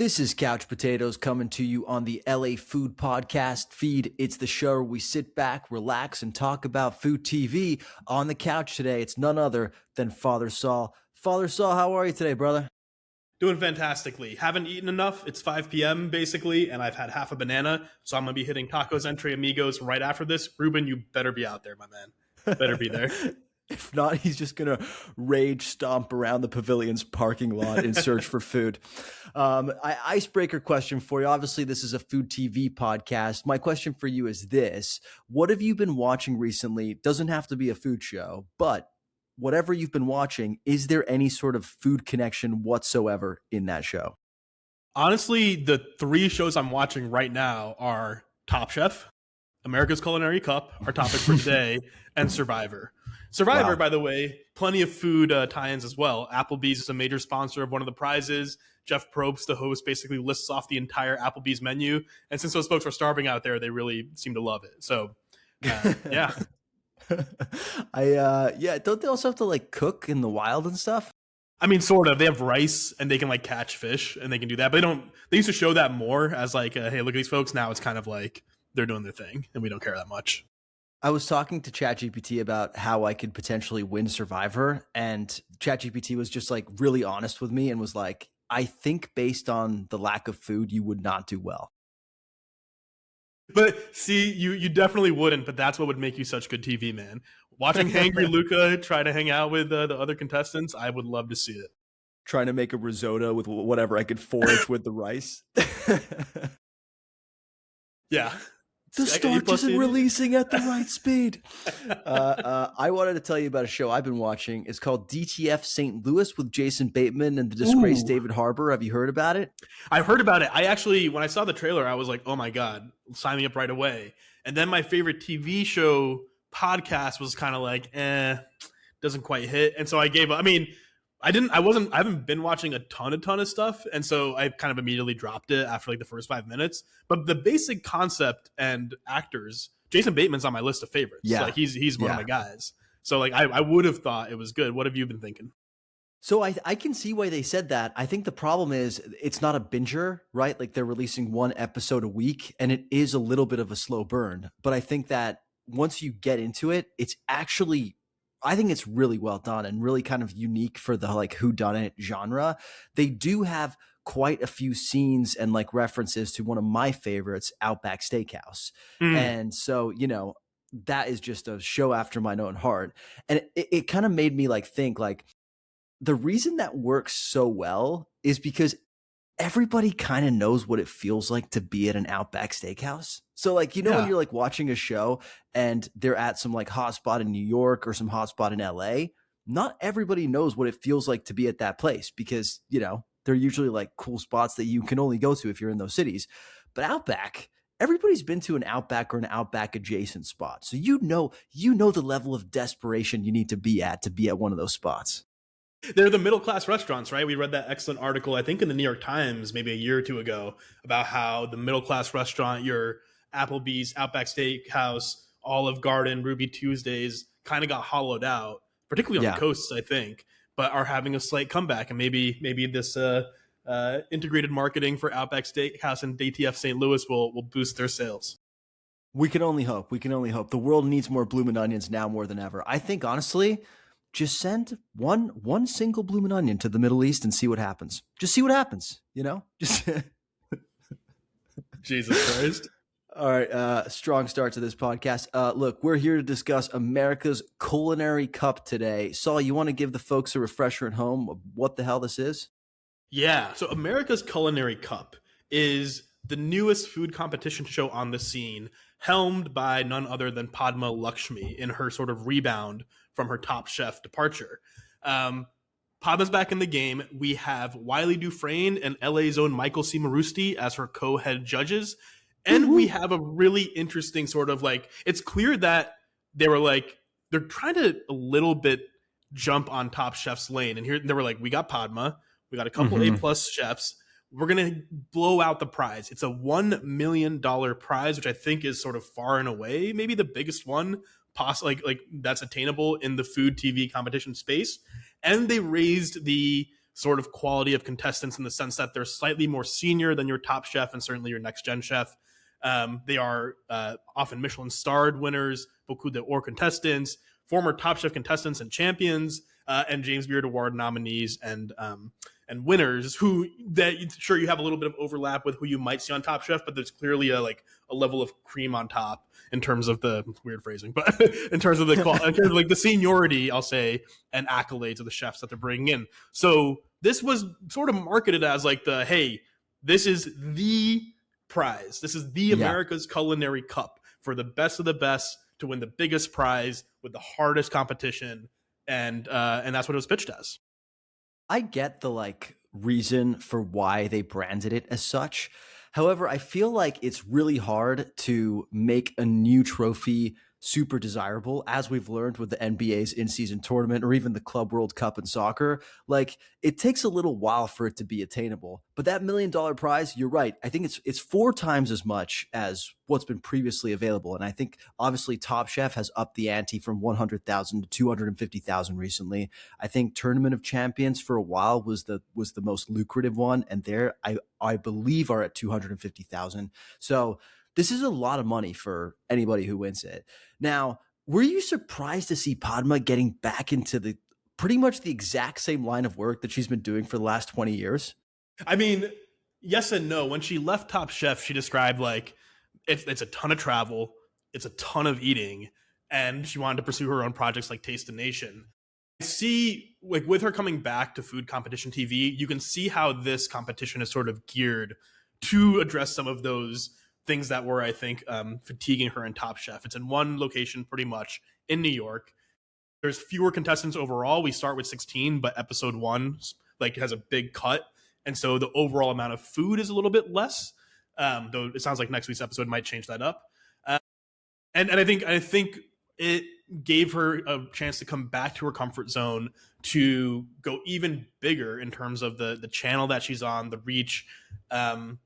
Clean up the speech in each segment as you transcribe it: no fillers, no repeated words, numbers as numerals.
This is Couch Potatoes coming to you on the LA Food Podcast feed. It's the show where we sit back, relax, and talk about food TV. On the couch today, it's none other than Father Saul. Father Saul, how are you today, brother? Doing fantastically. Haven't eaten enough. It's 5 p.m. basically, and I've had half a banana, so I'm going to be hitting tacos entre amigos right after this. Ruben, you better be out there, my man. Better be there. If not, he's just going to rage stomp around the pavilion's parking lot in search for food. Icebreaker question for you. Obviously, this is a food TV podcast. My question for you is this. What have you been watching recently? Doesn't have to be a food show, but whatever you've been watching, is there any sort of food connection whatsoever in that show? Honestly, the 3 shows I'm watching right now are Top Chef, America's Culinary Cup, our topic for today, and Survivor. Survivor, wow. By the way, plenty of food tie-ins as well. Applebee's is a major sponsor of one of the prizes. Jeff Probst, the host, basically lists off the entire Applebee's menu. And since those folks are starving out there, they really seem to love it. So, yeah. Don't they also have to like cook in the wild and stuff? I mean, sort of. They have rice and they can like catch fish and they can do that. But they used to show that more as like, hey, look at these folks. Now it's kind of like they're doing their thing and we don't care that much. I was talking to ChatGPT about how I could potentially win Survivor, and ChatGPT was just like really honest with me and was like, I think based on the lack of food, you would not do well. But see, you definitely wouldn't, but that's what would make you such good TV, man. Watching Hangry Luca try to hang out with the other contestants, I would love to see it. Trying to make a risotto with whatever I could forage with the rice. Yeah. The starch isn't releasing at the right speed. I wanted to tell you about a show I've been watching. It's called DTF St. Louis with Jason Bateman and the disgraced David Harbour. Have you heard about it? I've heard about it. I actually, when I saw the trailer, I was like, oh my God, sign me up right away. And then my favorite TV show podcast was kind of like, doesn't quite hit. And so I gave up. I mean, I haven't been watching a ton of stuff. And so I kind of immediately dropped it after like the first 5 minutes. But the basic concept and actors, Jason Bateman's on my list of favorites. Yeah. Like he's one of my guys. So like I would have thought it was good. What have you been thinking? So I can see why they said that. I think the problem is it's not a binger, right? Like they're releasing one episode a week and it is a little bit of a slow burn. But I think that once you get into it, I think it's really well done and really kind of unique for the like whodunit genre. They do have quite a few scenes and like references to one of my favorites, Outback Steakhouse. And so, that is just a show after my own heart. And it kind of made me like think like the reason that works so well is because everybody kind of knows what it feels like to be at an Outback Steakhouse. So like, when you're like watching a show and they're at some like hotspot in New York or some hotspot in LA, not everybody knows what it feels like to be at that place because, they're usually like cool spots that you can only go to if you're in those cities. But Outback, everybody's been to an Outback or an Outback adjacent spot. So you know the level of desperation you need to be at one of those spots. They're the middle-class restaurants, right? We read that excellent article, I think in the New York Times, maybe a year or two ago, about how the middle-class restaurant, your Applebee's, Outback Steakhouse, Olive Garden, Ruby Tuesdays, kind of got hollowed out, particularly on the coasts, I think, but are having a slight comeback. And maybe this integrated marketing for Outback Steakhouse and DTF St. Louis will boost their sales. We can only hope. The world needs more bloomin' onions now more than ever. I think, honestly, just send one single bloomin' onion to the Middle East and see what happens. Just see what happens, Just Jesus Christ. All right, strong start to this podcast. Look, we're here to discuss America's Culinary Cup today. Saul, you want to give the folks a refresher at home of what the hell this is? Yeah, so America's Culinary Cup is the newest food competition show on the scene, helmed by none other than Padma Lakshmi in her sort of rebound from her Top Chef departure. Padma's back in the game. We have Wiley Dufresne and LA's own Michael C. Marusti as her co-head judges. And we have a really interesting sort of like, it's clear that they're trying to a little bit jump on Top Chef's lane. And here they were like, we got Padma, we got a couple A-plus chefs. We're going to blow out the prize. It's a $1 million prize, which I think is sort of far and away, maybe the biggest one like that's attainable in the food TV competition space. And they raised the sort of quality of contestants in the sense that they're slightly more senior than your Top Chef and certainly your Next Gen Chef. They are often Michelin-starred winners, beaucoup d'or contestants, former Top Chef contestants and champions, and James Beard Award nominees and winners who that sure you have a little bit of overlap with who you might see on Top Chef, but there's clearly a level of cream on top in terms of the weird phrasing, but in terms of the seniority, I'll say, and accolades of the chefs that they're bringing in. So this was sort of marketed as like hey, this is the prize. This is the America's Culinary Cup for the best of the best to win the biggest prize with the hardest competition, and that's what it was pitched as. I get the reason for why they branded it as such. However, I feel like it's really hard to make a new trophy super desirable, as we've learned with the NBA's in-season tournament or even the Club World Cup in soccer. It takes a little while for it to be attainable. But that $1 million prize, you're right. I think it's 4 times as much as what's been previously available. And I think obviously Top Chef has upped the ante from 100,000 to 250,000 recently. I think Tournament of Champions for a while was the most lucrative one, and there I believe are at 250,000. So this is a lot of money for anybody who wins it. Now, were you surprised to see Padma getting back into the pretty much the exact same line of work that she's been doing for the last 20 years? I mean, yes and no. When she left Top Chef, she described it's a ton of travel, it's a ton of eating, and she wanted to pursue her own projects like Taste the Nation. I see, with her coming back to food competition TV, you can see how this competition is sort of geared to address some of those things that were, I think, fatiguing her in Top Chef. It's in one location pretty much in New York. There's fewer contestants overall. We start with 16, but episode 1 has a big cut. And so the overall amount of food is a little bit less, though it sounds like next week's episode might change that up. And I think it gave her a chance to come back to her comfort zone, to go even bigger in terms of the channel that she's on, the reach, and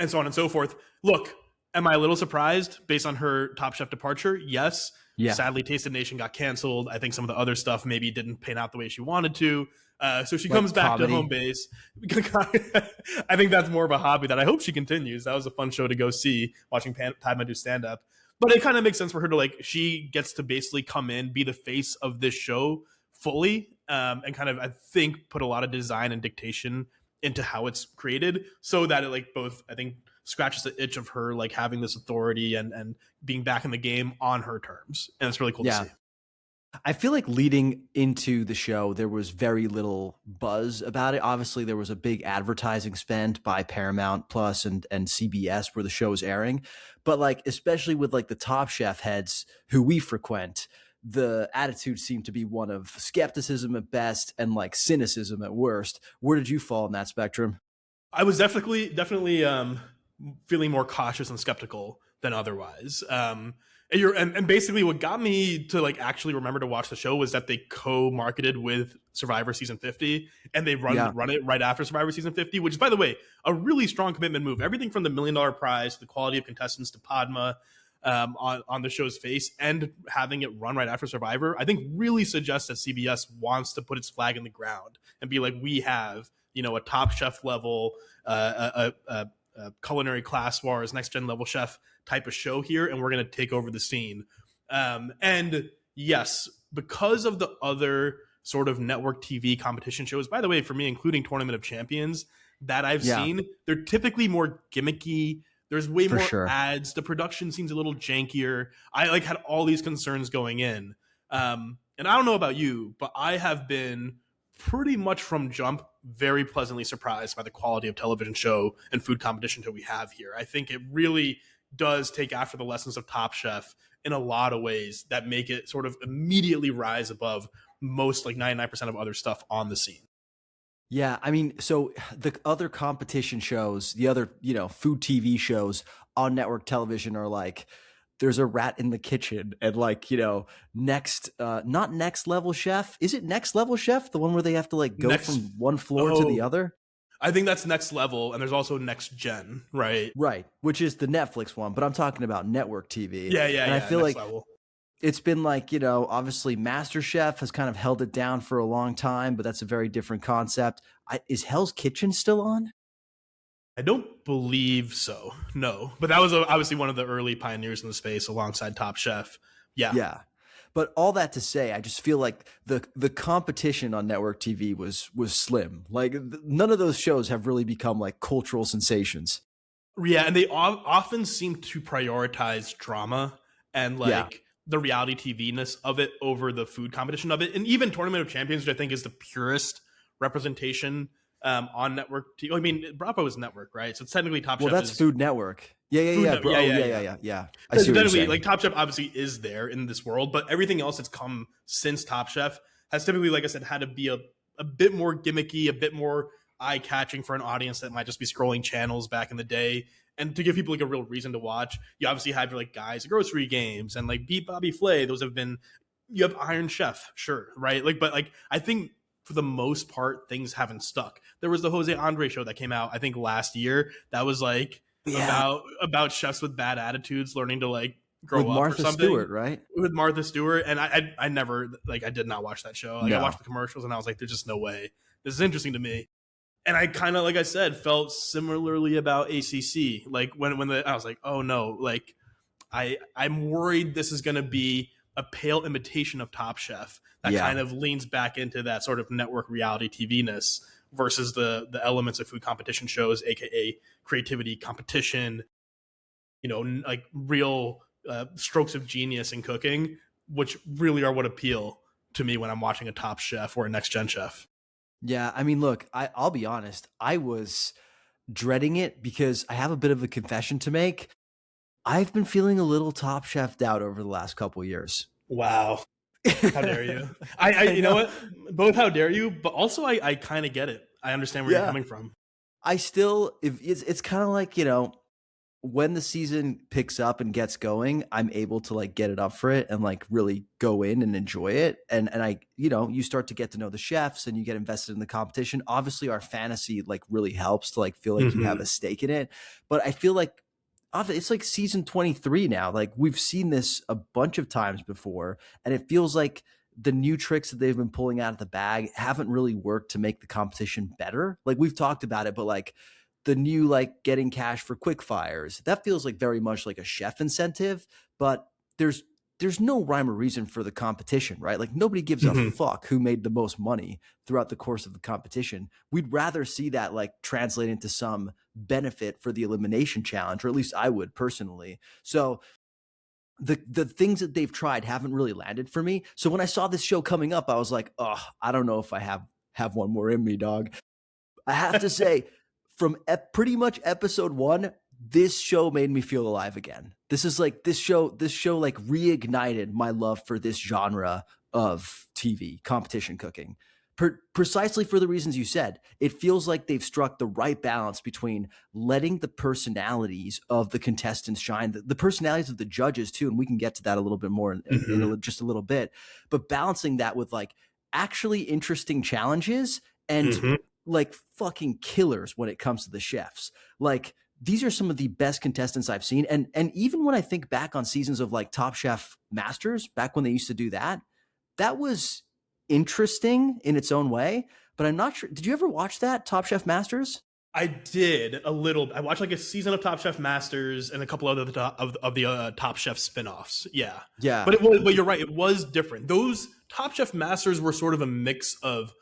so on and so forth. Look, am I a little surprised based on her Top Chef departure? Yes. Yeah. Sadly, Taste of the Nation got canceled. I think some of the other stuff maybe didn't pan out the way she wanted to. So she comes back to home base. I think that's more of a hobby that I hope she continues. That was a fun show to go see, watching Padma do stand-up. But it kind of makes sense for her to she gets to basically come in, be the face of this show fully, and kind of, I think, put a lot of design and dictation into how it's created, so that it both, I think, scratches the itch of her having this authority and being back in the game on her terms. And it's really cool to see. I feel like leading into the show, there was very little buzz about it. Obviously, there was a big advertising spend by Paramount Plus and CBS where the show is airing. But especially with the Top Chef heads who we frequent, the attitude seemed to be one of skepticism at best and cynicism at worst. Where did you fall in that spectrum? I was definitely feeling more cautious and skeptical than otherwise. And basically what got me to actually remember to watch the show was that they co-marketed with Survivor Season 50, and they run it right after Survivor Season 50, which is, by the way, a really strong commitment move. Everything from the $1 million prize to the quality of contestants to Padma on the show's face, and having it run right after Survivor, I think really suggests that CBS wants to put its flag in the ground and be we have, a Top Chef level, culinary class wars, next gen level chef type of show here, and we're going to take over the scene. And yes, because of the other sort of network TV competition shows, by the way, for me, including Tournament of Champions that I've seen, they're typically more gimmicky. There's way more ads. The production seems a little jankier. I had all these concerns going in. And I don't know about you, but I have been pretty much from jump very pleasantly surprised by the quality of television show and food competition that we have here. I think it really does take after the lessons of Top Chef in a lot of ways that make it sort of immediately rise above most 99% of other stuff on the scene. Yeah, I mean, so the other competition shows, the other, food TV shows on network television are there's a rat in the kitchen and next, not Next Level Chef. Is it Next Level Chef? The one where they have to go from one floor to the other? I think that's Next Level, and there's also Next Gen, right? Right, which is the Netflix one, but I'm talking about network TV. Yeah. And I feel Next Level. It's been like, obviously MasterChef has kind of held it down for a long time, but that's a very different concept. Is Hell's Kitchen still on? I don't believe so. No, but that was obviously one of the early pioneers in the space alongside Top Chef. Yeah. Yeah. But all that to say, I just feel like the competition on network TV was slim. Like none of those shows have really become like cultural sensations. Yeah, and they often seem to prioritize drama and Yeah. like the reality TV ness of it over the food competition of it, and even Tournament of Champions, which I think is the purest representation on network TV. I mean, Bravo is network, right? So it's technically Top Well, Chef that's is Food Network. Yeah, yeah, Food yeah, Network. bro. Yeah, Oh, yeah, yeah, yeah, yeah. yeah, yeah. I So see what you're technically, saying. like Top Chef obviously is there in this world, but everything else that's come since Top Chef has typically, like I said, had to be a bit more gimmicky, a bit more eye catching for an audience that might just be scrolling channels back in the day. And to give people like a real reason to watch, you obviously have your like Guys Grocery Games and like Beat Bobby Flay. Those have been, you have Iron Chef, sure, right? Like, but like I think for the most part, things haven't stuck. There was the Jose Andre show that came out, I think last year. That was like Yeah. about chefs with bad attitudes learning to like With grow up or Martha something Stewart, right? with Martha Stewart. And I never like I did not watch that show. Like I watched No. the commercials and I was like, there's just no way. This is interesting to me. And I kind of, like I said, felt similarly about ACC. Like I was like, oh no, like I'm worried this is going to be a pale imitation of Top Chef that Yeah. kind of leans back into that sort of network reality TV ness versus the elements of food competition shows, aka creativity, competition, like real strokes of genius in cooking, which really are what appeal to me when I'm watching a Top Chef or a Next Gen Chef. Yeah. I mean, look, I'll be honest. I was dreading it because I have a bit of a confession to make. I've been feeling a little Top Chefed out over the last couple years. Wow. How dare you? I I you know know. what? Both how dare you, but also I kind of get it. I understand where you're Yeah. coming from. I still, if it's kind of like, when the season picks up and gets going, I'm able to like get it up for it and like really go in and enjoy it. And I, you start to get to know the chefs and you get invested in the competition. Obviously, our fantasy like really helps to like feel like you have Mm-hmm. a stake in it. But I feel like it's like season 23 now. Like we've seen this a bunch of times before, and it feels like the new tricks that they've been pulling out of the bag haven't really worked to make the competition better. Like we've talked about it, but like the new like getting cash for quick fires, that feels like very much like a chef incentive, but there's there's no rhyme or reason for the competition, right? Like nobody gives a Mm-hmm. fuck who made the most money throughout the course of the competition. We'd rather see that like translate into some benefit for the elimination challenge, or at least I would personally. So the things that they've tried haven't really landed for me. So when I saw this show coming up, I was like, oh, I don't know if I have one more in me, dog. I have to say, from pretty much episode one, this show made me feel alive again. This is like this show like reignited my love for this genre of TV competition cooking. Precisely for the reasons you said, it feels like they've struck the right balance between letting the personalities of the contestants shine, the personalities of the judges too, and we can get to that a little bit more Mm-hmm. just a little bit, but balancing that with like actually interesting challenges and Mm-hmm. like fucking killers when it comes to the chefs. Like these are some of the best contestants I've seen. And even when I think back on seasons of like Top Chef Masters, back when they used to do that, that was interesting in its own way. But I'm not sure. Did you ever watch that Top Chef Masters? I did a little. I watched like a season of Top Chef Masters and a couple other of the Top Chef spinoffs. Yeah, Yeah. but it was. But you're right. It was different. Those Top Chef Masters were sort of a mix of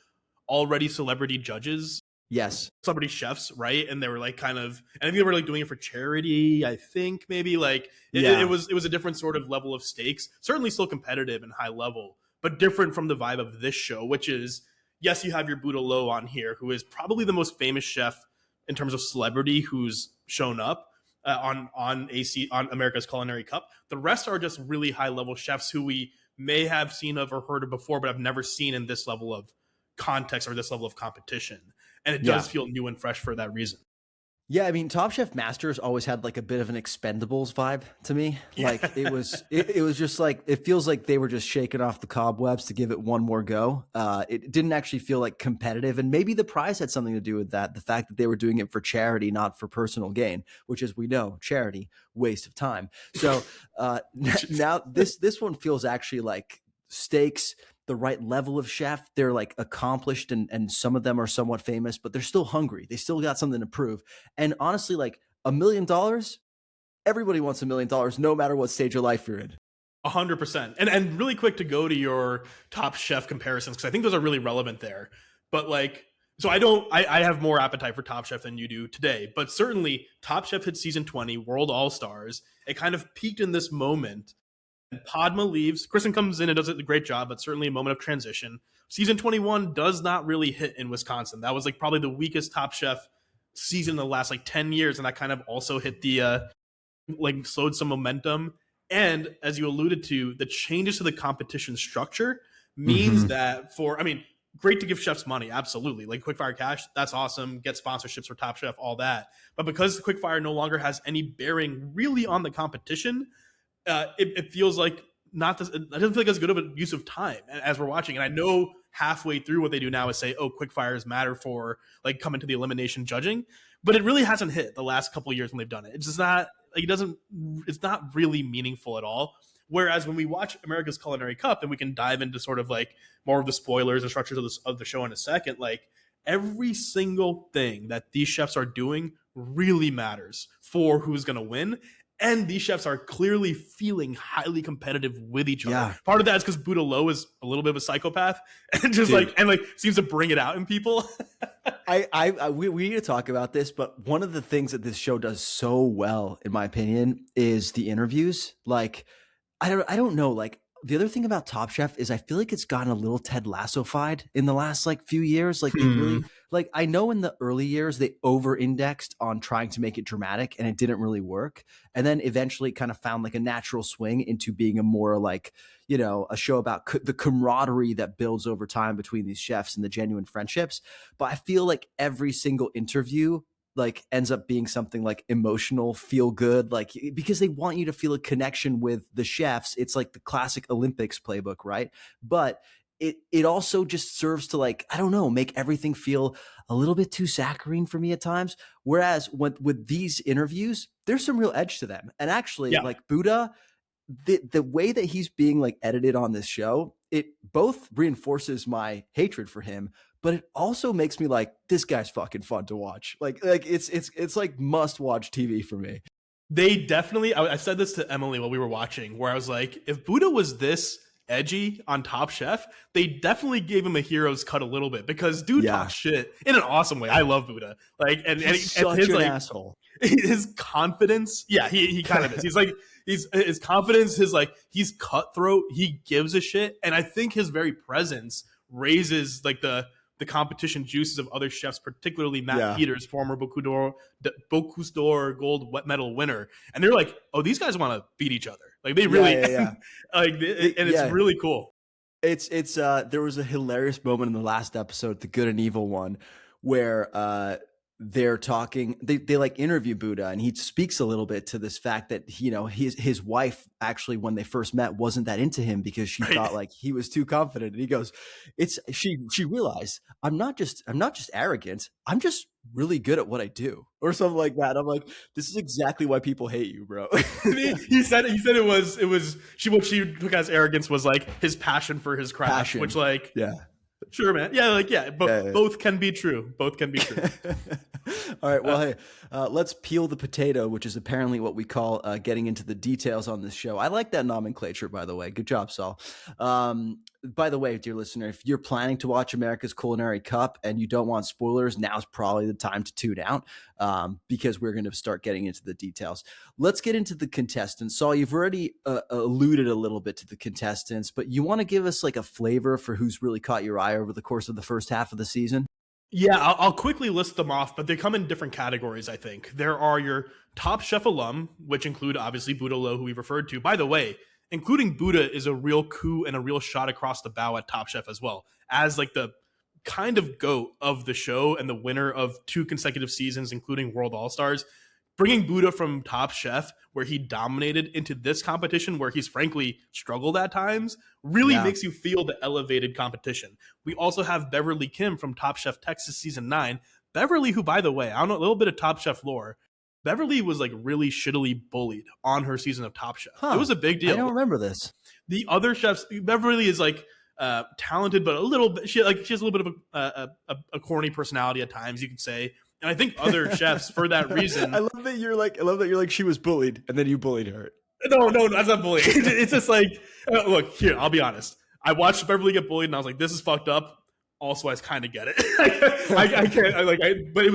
already celebrity judges, Yes. celebrity chefs, right? And they were like kind of, and I think they were like doing it for charity. I think maybe like Yeah. it was a different sort of level of stakes. Certainly still competitive and high level, but different from the vibe of this show, which is yes, you have your Buddha Low on here, who is probably the most famous chef in terms of celebrity who's shown up on America's Culinary Cup. The rest are just really high level chefs who we may have seen of or heard of before, but I've never seen in this level of context or this level of competition. And it does Yeah. feel new and fresh for that reason. Yeah, I mean, Top Chef Masters always had like a bit of an Expendables vibe to me. Yeah. Like it was just like it feels like they were just shaking off the cobwebs to give it one more go. It didn't actually feel like competitive, and maybe the prize had something to do with that. The fact that they were doing it for charity, not for personal gain, which, as we know, charity waste of time. So now this one feels actually like stakes, the right level of chef. They're like accomplished, and some of them are somewhat famous, but they're still hungry. They still got something to prove. And honestly, like $1 million, everybody wants $1 million, no matter what stage of life you're in. 100%. And really quick to go to your Top Chef comparisons, because I think those are really relevant there. But like, so I have more appetite for Top Chef than you do today, but certainly Top Chef hit season 20, World All Stars. It kind of peaked in this moment. And Padma leaves. Kristen comes in and does a great job, but certainly a moment of transition. Season 21 does not really hit in Wisconsin. That was like probably the weakest Top Chef season in the last like 10 years. And that kind of also hit the, like slowed some momentum. And as you alluded to, the changes to the competition structure means that I mean, great to give chefs money, absolutely. Like Quickfire Cash, that's awesome. Get sponsorships for Top Chef, all that. But because Quickfire no longer has any bearing really on the competition, it feels like not this. It doesn't feel like as good of a use of time as we're watching. And I know halfway through what they do now is say, "Oh, quickfires matter for like coming to the elimination judging," but it really hasn't hit the last couple of years when they've done it. It's just not like it doesn't. It's not really meaningful at all. Whereas when we watch America's Culinary Cup, and we can dive into sort of like more of the spoilers and structures of the show in a second, like every single thing that these chefs are doing really matters for who's going to win. And these chefs are clearly feeling highly competitive with each other. Yeah. Part of that is because Buddha Lowe is a little bit of a psychopath and just seems to bring it out in people. We need to talk about this, but one of the things that this show does so well, in my opinion, is the interviews. Like, I don't know. Like, the other thing about Top Chef is I feel like it's gotten a little Ted Lasso-fied in the last like few years. Like, they really, like, I know in the early years they over-indexed on trying to make it dramatic, and it didn't really work. And then eventually kind of found like a natural swing into being a more like, you know, a show about the camaraderie that builds over time between these chefs and the genuine friendships. But I feel like every single interview like ends up being something like emotional, feel good, like because they want you to feel a connection with the chefs. It's like the classic Olympics playbook, right? But it also just serves to like, I don't know, make everything feel a little bit too saccharine for me at times. Whereas with these interviews, there's some real edge to them. And actually, like Buddha, the way that he's being like edited on this show, it both reinforces my hatred for him, but it also makes me like, this guy's fucking fun to watch. Like it's like must watch TV for me. They definitely, I said this to Emily while we were watching, where I was like, if Buddha was this edgy on Top Chef, they definitely gave him a hero's cut a little bit, because dude talks shit in an awesome way. I love Buddha. Like, and he's and such his an like asshole. His confidence, he kind of is. He's like his confidence, he's cutthroat. He gives a shit, and I think his very presence raises like the competition juices of other chefs, particularly Matt Peters, former Bocuse d'Or gold medal winner. And they're like, oh, these guys want to beat each other. Like they really, it's really cool. It's there was a hilarious moment in the last episode, the good and evil one, where they're talking, they like interview Buddha, and he speaks a little bit to this fact that, you know, his wife actually, when they first met, wasn't that into him because she thought like he was too confident. And he goes, she realized I'm not just arrogant, I'm just really good at what I do, or something like that. I'm like, this is exactly why people hate you, bro. he said it was what she took as arrogance was like his passion for his craft, which like sure, man. Yeah, both can be true. Both can be true. All right. Well, hey, let's peel the potato, which is apparently what we call getting into the details on this show. I like that nomenclature, by the way. Good job, Saul. By the way, dear listener, if you're planning to watch America's Culinary Cup and you don't want spoilers, now's probably the time to tune out, because we're going to start getting into the details. Let's get into the contestants. Saul, you've already alluded a little bit to the contestants, but you want to give us like a flavor for who's really caught your eye over the course of the first half of the season? Yeah, I'll quickly list them off, but they come in different categories, I think. There are your Top Chef alum, which include obviously Buddha Lowe, who we referred to. By the way, including Buddha is a real coup and a real shot across the bow at Top Chef as well, as like the kind of GOAT of the show and the winner of 2 consecutive seasons, including World All-Stars, bringing Buddha from Top Chef, where he dominated, into this competition where he's frankly struggled at times, really Yeah. makes you feel the elevated competition. We also have Beverly Kim from Top Chef Texas season 9. Beverly, who, by the way, I don't know, a little bit of Top Chef lore. Beverly was like really shittily bullied on her season of Top Chef. Huh. It was a big deal. I don't remember this. The other chefs, Beverly is like talented, but a little bit. She has a little bit of a corny personality at times, you could say. And I think other chefs, for that reason, I love that you're like she was bullied, and then you bullied her. No, that's not bullying. It's just like, look, here, I'll be honest. I watched Beverly get bullied, and I was like, this is fucked up. Also, I kind of get it. I can't, but it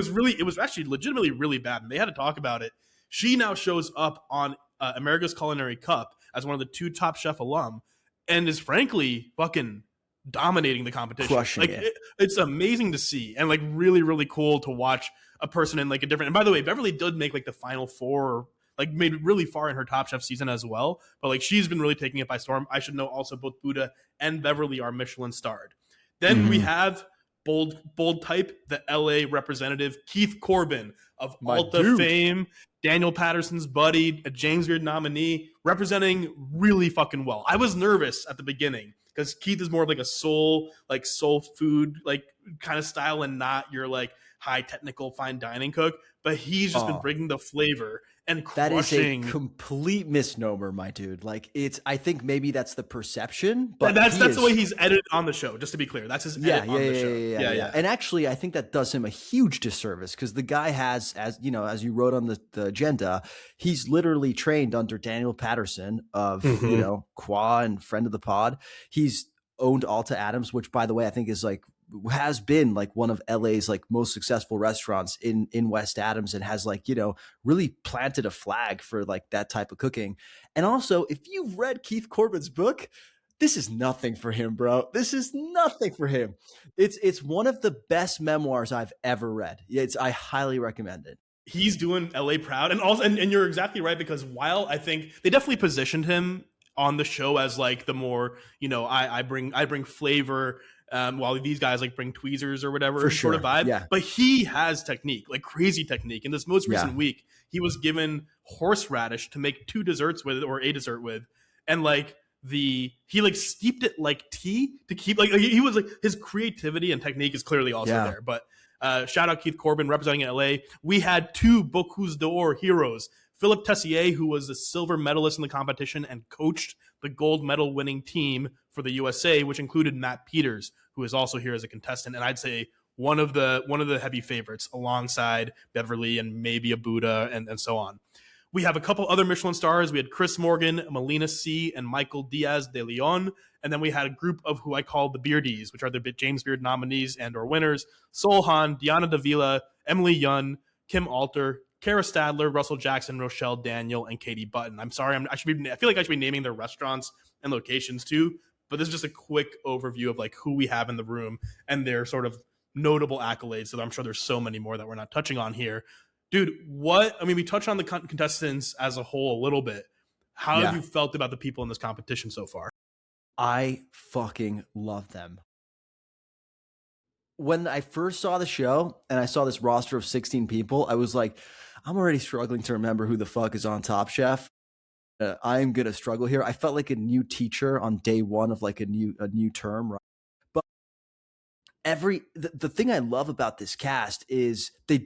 was actually legitimately really bad, and they had to talk about it. She now shows up on America's Culinary Cup as one of the 2 Top Chef alum, and is frankly fucking dominating the competition. Crushing it. It's amazing to see, and like really, really cool to watch a person in like a different. And by the way, Beverly did make like the final 4, like made it really far in her Top Chef season as well. But like she's been really taking it by storm. I should know also both Buddha and Beverly are Michelin-starred. Then we have bold type, the LA representative, Keith Corbin of Alta fame, Daniel Patterson's buddy, a James Beard nominee, representing really fucking well. I was nervous at the beginning because Keith is more of like a soul food like kind of style, and not your like high technical fine dining cook. But he's just been bringing the flavor and crushing. That is a complete misnomer, my dude. Like I think maybe that's the perception, but that's the way he's edited on the show. Just to be clear, that's his edit on the show. Yeah. And actually, I think that does him a huge disservice because the guy has, as you wrote on the agenda, he's literally trained under Daniel Patterson of Qua and friend of the pod. He's owned Alta Adams, which, by the way, I think is like has been like one of LA's like most successful restaurants in West Adams, and has like, really planted a flag for like that type of cooking. And also, if you've read Keith Corbin's book, this is nothing for him, bro. This is nothing for him. It's one of the best memoirs I've ever read. I highly recommend it. He's doing LA proud. And also, and you're exactly right, because while I think they definitely positioned him on the show as like the more, I bring flavor, while these guys like bring tweezers or whatever sort of vibe. Yeah. But he has technique, like crazy technique. In this most recent week, he was given horseradish to make 2 desserts with, or a dessert with, and like he like steeped it like tea to keep like he was like, his creativity and technique is clearly also there. But shout out Keith Corbin representing LA. We had 2 Bocuse d'Or heroes. Philip Tessier, who was a silver medalist in the competition and coached the gold medal winning team for the USA, which included Matt Peters, who is also here as a contestant, and I'd say one of the heavy favorites alongside Beverly and maybe a Buddha and so on. We have a couple other Michelin stars. We had Chris Morgan, Melina C., and Michael Diaz de Leon. And then we had a group of who I call the Beardies, which are the James Beard nominees and or winners: Sol Han, Diana Davila, Emily Yun, Kim Alter, Kara Stadler, Russell Jackson, Rochelle Daniel, and Katie Button. I'm sorry, I feel like I should be naming their restaurants and locations too, but this is just a quick overview of like who we have in the room and their sort of notable accolades. So I'm sure there's so many more that we're not touching on here. Dude, we touched on the contestants as a whole a little bit. How have you felt about the people in this competition so far? I fucking love them. When I first saw the show and I saw this roster of 16 people, I was like, I'm already struggling to remember who the fuck is on Top Chef. I'm going to struggle here. I felt like a new teacher on day one of like a new term, right? But the thing I love about this cast is they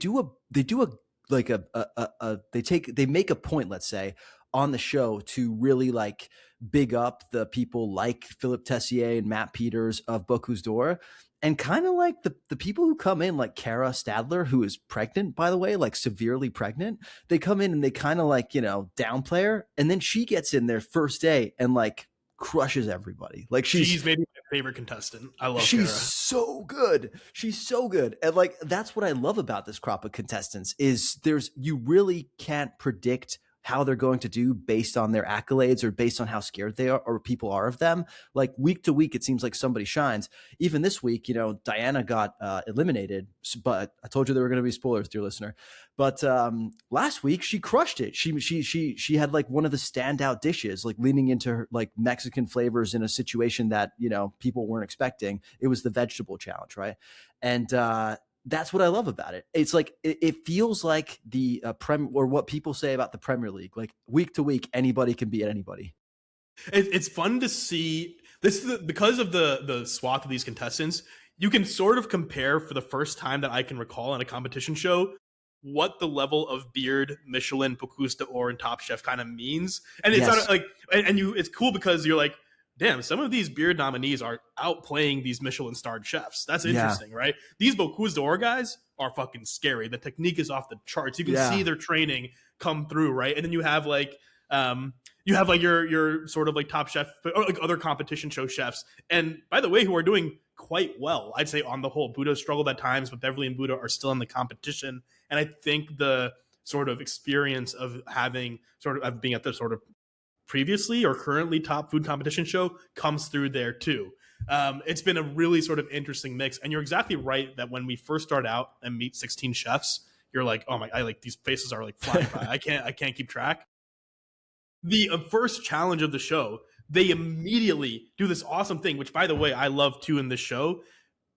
make a point, let's say, on the show to really like big up the people like Philip Tessier and Matt Peters of Bocuse d'Or, and kind of like the people who come in, like Kara Stadler, who is pregnant, by the way, like severely pregnant. They come in and they kind of like, downplay her. And then she gets in there first day and like crushes everybody. Like she's maybe my favorite contestant. I love She's Kara. so good. She's so good. And like, that's what I love about this crop of contestants is you really can't predict how they're going to do based on their accolades or based on how scared they are or people are of them. Like week to week, it seems like somebody shines. Even this week, Diana got eliminated, but I told you there were going to be spoilers, dear listener. But last week she crushed it. She had like one of the standout dishes, like leaning into her like Mexican flavors in a situation that people weren't expecting. It was the vegetable challenge, right? And that's what I love about it. It's like it feels like the or what people say about the Premier League. Like week to week, anybody can beat anybody. It's fun to see this because of the swath of these contestants. You can sort of compare for the first time that I can recall in a competition show what the level of beard Michelin, Bocuse d'Or, and Top Chef kind of means. And it's not like, and it's cool because you're like, damn, some of these beard nominees are outplaying these Michelin-starred chefs. That's interesting, right? These Bocuse d'Or guys are fucking scary. The technique is off the charts. You can see their training come through, right? And then you have like your sort of like Top Chef or like other competition show chefs. And by the way, who are doing quite well. I'd say on the whole, Buddha struggled at times, but Beverly and Buddha are still in the competition. And I think the sort of experience of being at the sort of previously or currently top food competition show comes through there too. It's been a really sort of interesting mix. And you're exactly right that when we first start out and meet 16 chefs, you're like, oh my, these faces are like flying by. I can't keep track. The first challenge of the show, they immediately do this awesome thing, which by the way, I love too in this show,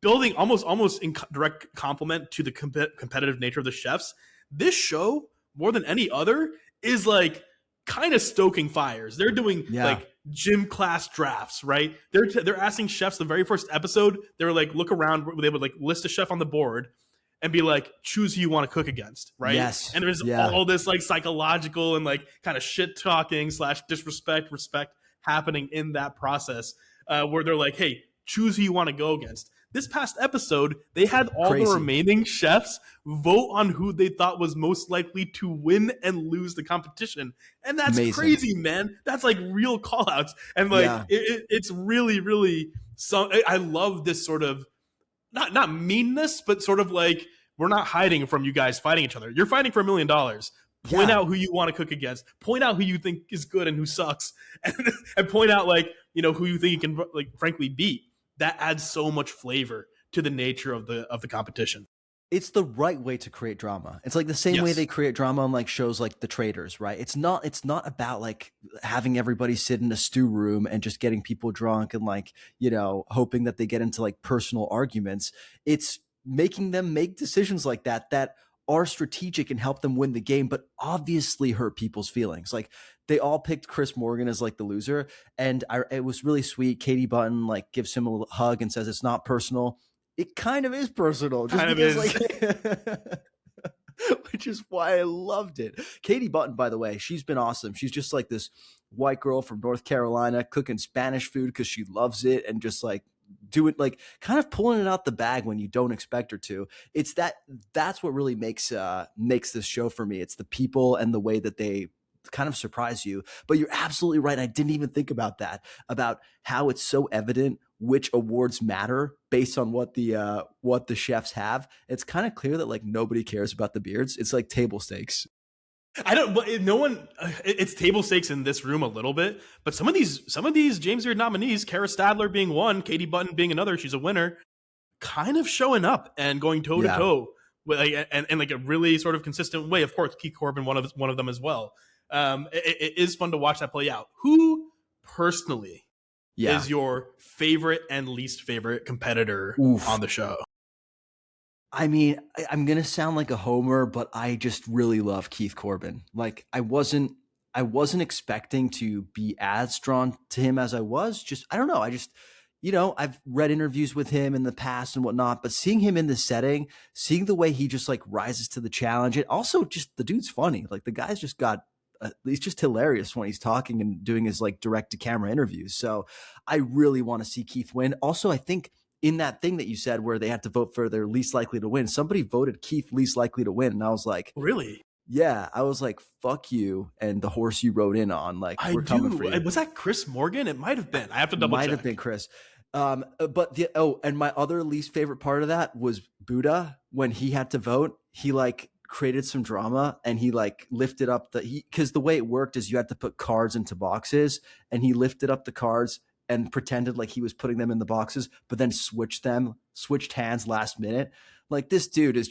building almost in direct compliment to the competitive nature of the chefs. This show, more than any other, is like kind of stoking fires. They're doing like gym class drafts, right? They're asking chefs the very first episode. They were like, look around. They would like list a chef on the board and be like, choose who you want to cook against, right? Yes. And there's all this like psychological and like kind of shit talking / disrespect, respect happening in that process where they're like, hey, choose who you want to go against. This past episode, they had all the remaining chefs vote on who they thought was most likely to win and lose the competition. And that's crazy, man. That's like real call outs. And like, it's really, really, I love this sort of, not meanness, but sort of like, we're not hiding from you guys fighting each other. You're fighting for $1 million. Point out who you want to cook against. Point out who you think is good and who sucks. And point out like, who you think you can like frankly beat. That adds so much flavor to the nature of the competition. It's the right way to create drama. It's like the same way they create drama on like shows like The Traitors, right? It's not about like having everybody sit in a stew room and just getting people drunk and like, hoping that they get into like personal arguments. It's making them make decisions like that are strategic and help them win the game, but obviously hurt people's feelings. Like they all picked Chris Morgan as like the loser. And it was really sweet. Katie Button like gives him a hug and says, it's not personal. It kind of is personal. Which is why I loved it. Katie Button, by the way, she's been awesome. She's just like this white girl from North Carolina cooking Spanish food because she loves it and just like do it, like kind of pulling it out the bag when you don't expect her to. It's that's what really makes this show for me. It's the people and the way that they kind of surprise you. But you're absolutely right. I didn't even think about that, about how it's so evident which awards matter based on what the chefs have. It's kind of clear that like nobody cares about the beards. It's like table stakes. It's table stakes in this room a little bit, but some of these James Beard nominees, Kara Stadler being one, Katie Button being another, she's a winner, kind of showing up and going toe to toe with and like a really sort of consistent way. Of course, Keith Corbin, one of them as well. It is fun to watch that play out. Who personally is your favorite and least favorite competitor on the show? I mean, I'm going to sound like a homer, but I just really love Keith Corbin. Like I wasn't expecting to be as drawn to him as I was. Just, I don't know. I've read interviews with him in the past and whatnot, but seeing him in this setting, seeing the way he just like rises to the challenge, and also just the dude's funny. Like the guy's just got, he's just hilarious when he's talking and doing his like direct to camera interviews. So I really want to see Keith win. Also, I think in that thing that you said where they had to vote for their least likely to win, somebody voted Keith least likely to win. And I was like, really? Yeah. I was like, fuck you. And the horse you rode in on, like, we're coming for you. Was that Chris Morgan? It might've been. I have to double check. Might have been Chris. And my other least favorite part of that was Buddha. When he had to vote, he like created some drama, and he like lifted up because the way it worked is you had to put cards into boxes, and he lifted up the cards and pretended like he was putting them in the boxes, but then switched hands last minute. Like, this dude is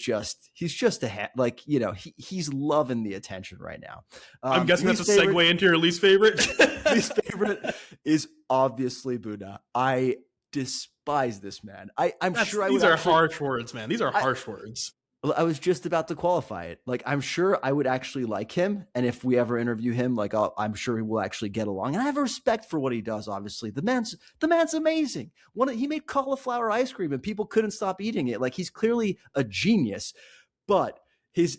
he's just like, he's loving the attention right now. I'm guessing that's a segue into your least favorite. Least favorite is obviously Buddha. I despise this man. These are harsh words, man. These are harsh words. I was just about to qualify it. Like, I'm sure I would actually like him, and if we ever interview him, like, I'm sure he will actually get along. And I have respect for what he does. Obviously, the man's amazing. He made cauliflower ice cream, and people couldn't stop eating it. Like, he's clearly a genius, but his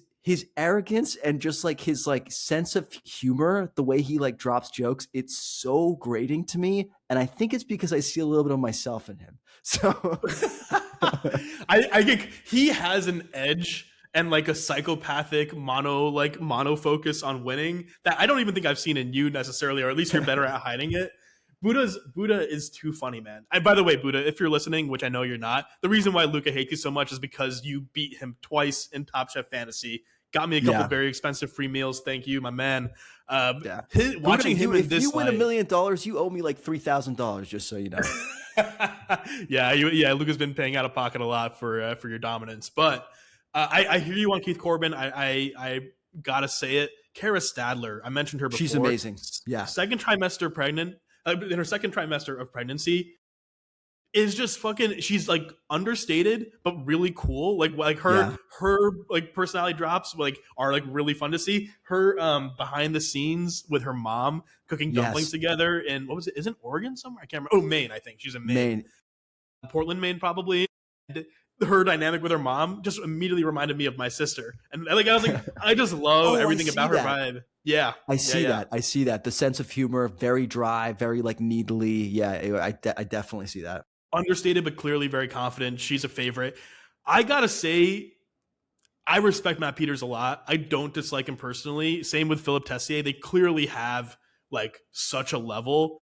arrogance and just like his like sense of humor, the way he like drops jokes, it's so grating to me. And I think it's because I see a little bit of myself in him. So I think he has an edge and like a psychopathic mono focus on winning that I don't even think I've seen in you necessarily, or at least you're better at hiding it. Buddha is too funny, man. And by the way, Buddha, if you're listening, which I know you're not, the reason why Luca hates you so much is because you beat him twice in Top Chef Fantasy. Got me a couple very expensive free meals. Thank you, my man. Watching him in this, if you win $1 million, you owe me like $3,000, just so you know. Luca's been paying out of pocket a lot for your dominance. But I hear you on Keith Corbin. I gotta say it. Kara Stadler, I mentioned her before. She's amazing. Yeah, second trimester pregnant. In her second trimester of pregnancy, is just fucking. She's like understated, but really cool. Like her like personality drops like are like really fun to see. Her behind the scenes with her mom cooking dumplings together in what was it? Isn't Oregon somewhere? I can't remember. Oh, Maine, I think she's in Maine. Portland, Maine, probably. And her dynamic with her mom just immediately reminded me of my sister, and like I was like, I just love everything about her vibe. Yeah, I see that. I see that. The sense of humor, very dry, very like needly. Yeah, I definitely see that. Understated, but clearly very confident. She's a favorite. I gotta say, I respect Matt Peters a lot. I don't dislike him personally. Same with Philip Tessier. They clearly have like such a level.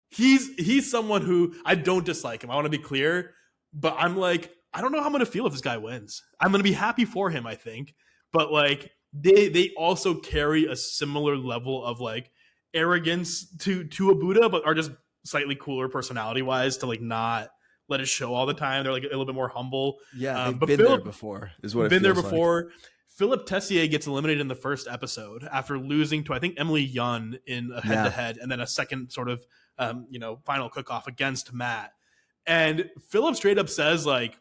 He's someone who I don't dislike him. I want to be clear, but I'm like, I don't know how I'm gonna feel if this guy wins. I'm gonna be happy for him, I think, but like. They also carry a similar level of like arrogance to a Buddha, but are just slightly cooler personality wise to like not let it show all the time. They're like a little bit more humble. Yeah, they've been there before. Is what been there before. Like. Philip Tessier gets eliminated in the first episode after losing to I think Emily Yun in a head to head, and then a second sort of final cook off against Matt. And Philip straight up says like,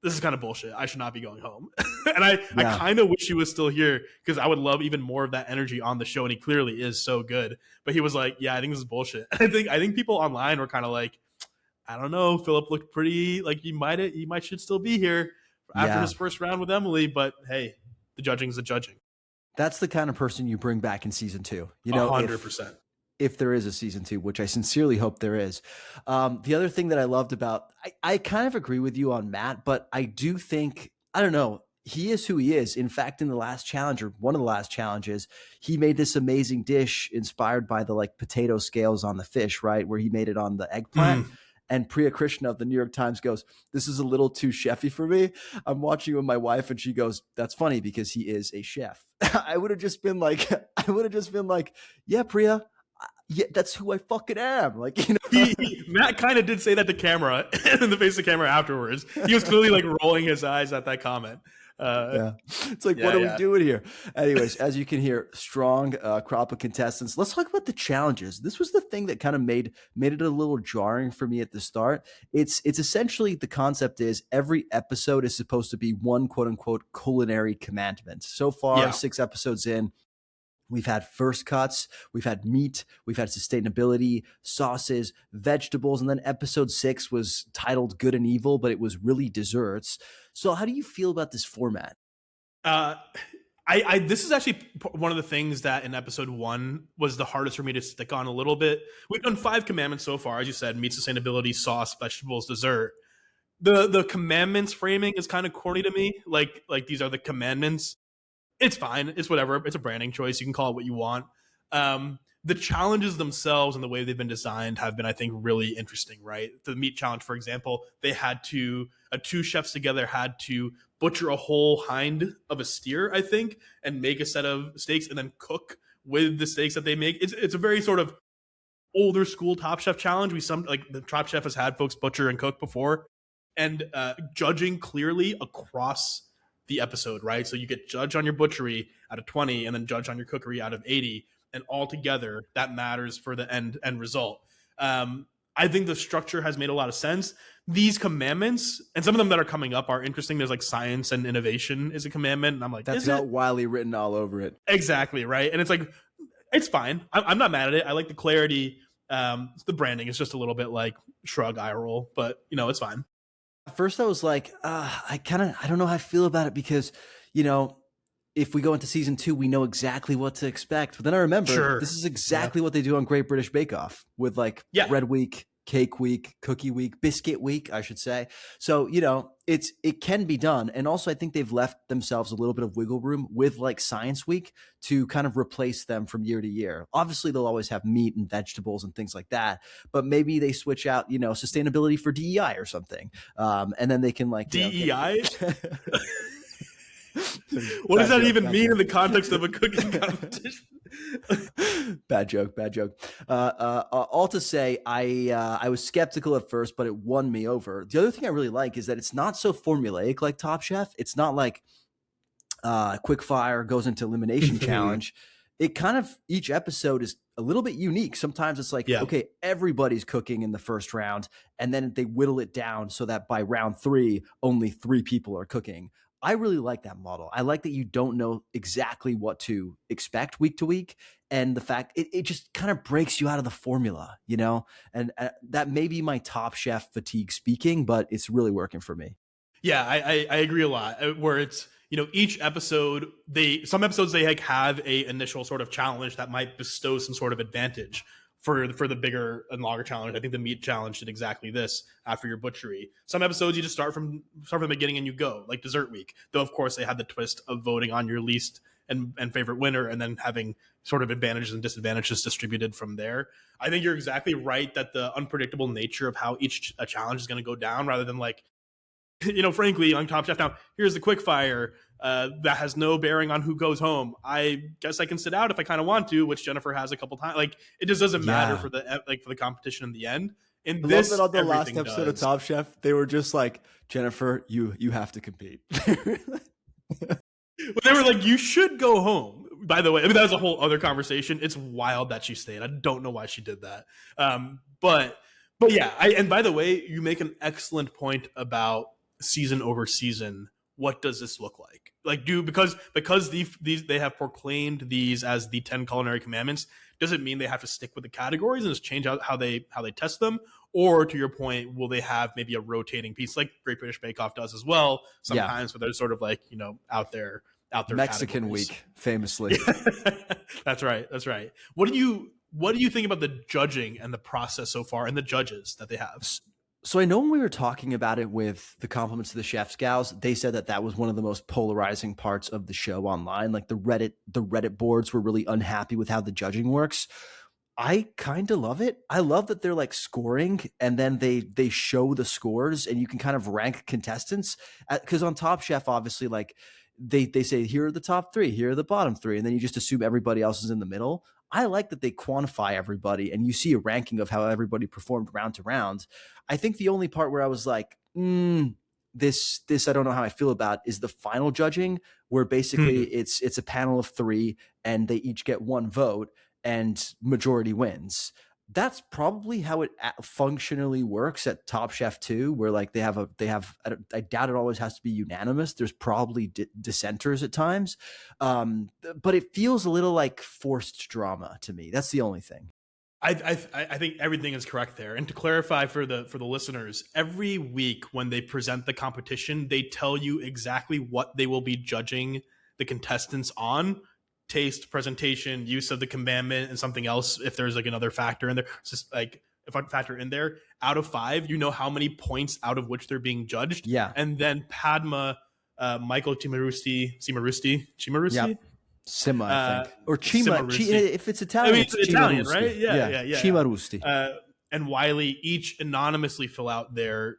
this is kind of bullshit. I should not be going home. And I kind of wish he was still here because I would love even more of that energy on the show. And he clearly is so good. But he was like, yeah, I think this is bullshit. I think people online were kind of like, I don't know. Philip looked pretty like he might should still be here after his first round with Emily. But hey, the judging is the judging. That's the kind of person you bring back in season 2. 100%. If there is a season 2, which I sincerely hope there is. The other thing that I loved about, I kind of agree with you on Matt, but I do think, I don't know, he is who he is. In fact, in the last challenge, or one of the last challenges, he made this amazing dish inspired by the like potato scales on the fish, right? Where he made it on the eggplant. And Priya Krishna of the New York Times goes, this is a little too chefy for me. I'm watching with my wife and she goes, that's funny because he is a chef. I would have just been like, yeah, Priya. Yeah, that's who I fucking am. Like, Matt kind of did say that to camera in the face of camera afterwards. He was clearly like rolling his eyes at that comment. It's like, what are we doing here? Anyways, as you can hear, strong crop of contestants. Let's talk about the challenges. This was the thing that kind of made it a little jarring for me at the start. It's essentially, the concept is every episode is supposed to be one quote unquote culinary commandment. So far, 6 episodes in, we've had first cuts, we've had meat, we've had sustainability, sauces, vegetables, and then episode 6 was titled Good and Evil, but it was really desserts. So how do you feel about this format? This is actually one of the things that in episode 1 was the hardest for me to stick on a little bit. We've done 5 commandments so far, as you said, meat, sustainability, sauce, vegetables, dessert. The commandments framing is kind of corny to me. Like these are the commandments. It's fine. It's whatever. It's a branding choice. You can call it what you want. The challenges themselves and the way they've been designed have been, I think, really interesting, right? The meat challenge, for example, they had 2 chefs together had to butcher a whole hind of a steer, I think, and make a set of steaks and then cook with the steaks that they make. It's a very sort of older school Top Chef challenge. The Top Chef has had folks butcher and cook before, and judging clearly across the episode, right? So you get judged on your butchery out of 20 and then judged on your cookery out of 80, and all together that matters for the end result. I think the structure has made a lot of sense. These commandments, and some of them that are coming up, are interesting. There's like science and innovation is a commandment, and I'm like, that's got Wiley written all over it. Exactly, right? And it's like, it's fine. I'm not mad at it. I like the clarity. The branding is just a little bit like shrug, eye roll, but it's fine. At first I was like, I don't know how I feel about it, because, if we go into season 2, we know exactly what to expect. But then I remember this is exactly what they do on Great British Bake Off with Bread Week, Cake Week, Cookie Week, Biscuit Week, I should say. So, it can be done. And also I think they've left themselves a little bit of wiggle room with Science Week to kind of replace them from year to year. Obviously they'll always have meat and vegetables and things like that, but maybe they switch out, sustainability for DEI or something. And then they can DEI? What does that even mean in the context of a cooking competition? Bad joke. All to say, I was skeptical at first, but it won me over. The other thing I really like is that it's not so formulaic like Top Chef. It's not like Quickfire goes into elimination challenge. It kind of, each episode is a little bit unique. Sometimes it's like, okay, everybody's cooking in the first round, and then they whittle it down so that by round 3, only 3 people are cooking. I really like that model. I like that you don't know exactly what to expect week to week. And the fact it just kind of breaks you out of the formula, and that may be my Top Chef fatigue speaking, but it's really working for me. Yeah, I agree a lot, where it's, each episode, some episodes they have a initial sort of challenge that might bestow some sort of advantage for the bigger and longer challenge. I think the meat challenge did exactly this after your butchery. Some episodes you just start from the beginning and you go, like Dessert Week. Though of course they had the twist of voting on your least and favorite winner, and then having sort of advantages and disadvantages distributed from there. I think you're exactly right that the unpredictable nature of how each challenge is going to go down, rather than frankly, on Top Chef now, here's the quick fire that has no bearing on who goes home. I guess I can sit out if I kind of want to, which Jennifer has a couple times. It just doesn't matter for the competition in the end. And I love that on the last episode of Top Chef, they were just like, Jennifer, you have to compete. They were like, you should go home. By the way, that was a whole other conversation. It's wild that she stayed. I don't know why she did that. But yeah, and by the way, you make an excellent point about season over season. What does this look like? Because these they have proclaimed these as the 10 culinary commandments, does it mean they have to stick with the categories and just change out how they test them? Or to your point, will they have maybe a rotating piece like Great British Bake Off does as well sometimes, where they're sort of out there Mexican Week, famously. That's right. What do you think about the judging and the process so far and the judges that they have? So I know when we were talking about it with the compliments to the Chef's Gals, they said that was one of the most polarizing parts of the show online. Like the Reddit boards were really unhappy with how the judging works. I kind of love it. I love that they're scoring, and then they show the scores, and you can kind of rank contestants. Because on Top Chef, obviously, they say, here are the top 3, here are the bottom 3, and then you just assume everybody else is in the middle. I like that they quantify everybody, and you see a ranking of how everybody performed round to round. I think the only part where I was like, this I don't know how I feel about is the final judging, where basically it's a panel of 3 and they each get 1 vote and majority wins. That's probably how it functionally works at Top Chef 2, where they have I doubt it always has to be unanimous. There's probably dissenters at times. But it feels a little like forced drama to me. That's the only thing. I think everything is correct there. And to clarify for the listeners, every week when they present the competition, they tell you exactly what they will be judging the contestants on: taste, presentation, use of the commandment, and something else. If there's another factor in there, it's just if I factor in there, out of 5, you know how many points out of which they're being judged. Yeah. And then Padma, Michael Cimarusti. Yep. Sima, I think. Or Cima. If it's Italian, it's Italian, right? Yeah. Cimarusti. And Wiley each anonymously fill out their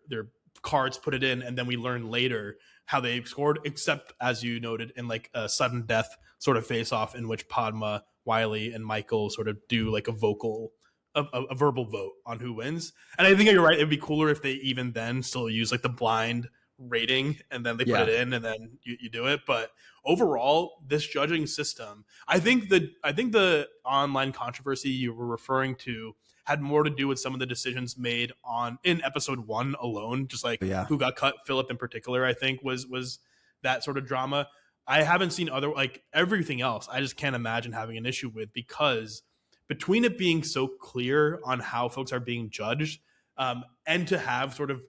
cards, put it in, and then we learn later how they scored, except as you noted in like a sudden death sort of face off in which Padma, Wiley, and Michael sort of do like a verbal vote on who wins. And I think you're right. It'd be cooler if they even then still use like the blind rating and then they put it in and then you do it. But overall, this judging system, I think the online controversy you were referring to had more to do with some of the decisions made in episode 1 alone, just like who got cut. Philip in particular, I think was that sort of drama. I haven't seen other, like everything else. I just can't imagine having an issue with, because between it being so clear on how folks are being judged, and to have sort of,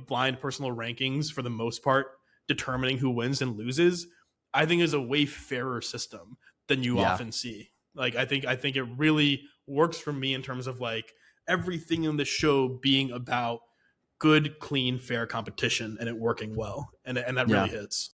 blind personal rankings for the most part determining who wins and loses, I think is a way fairer system than you often see. Like, I think it really works for me in terms of like everything in the show being about good, clean, fair competition and it working well. And that really hits.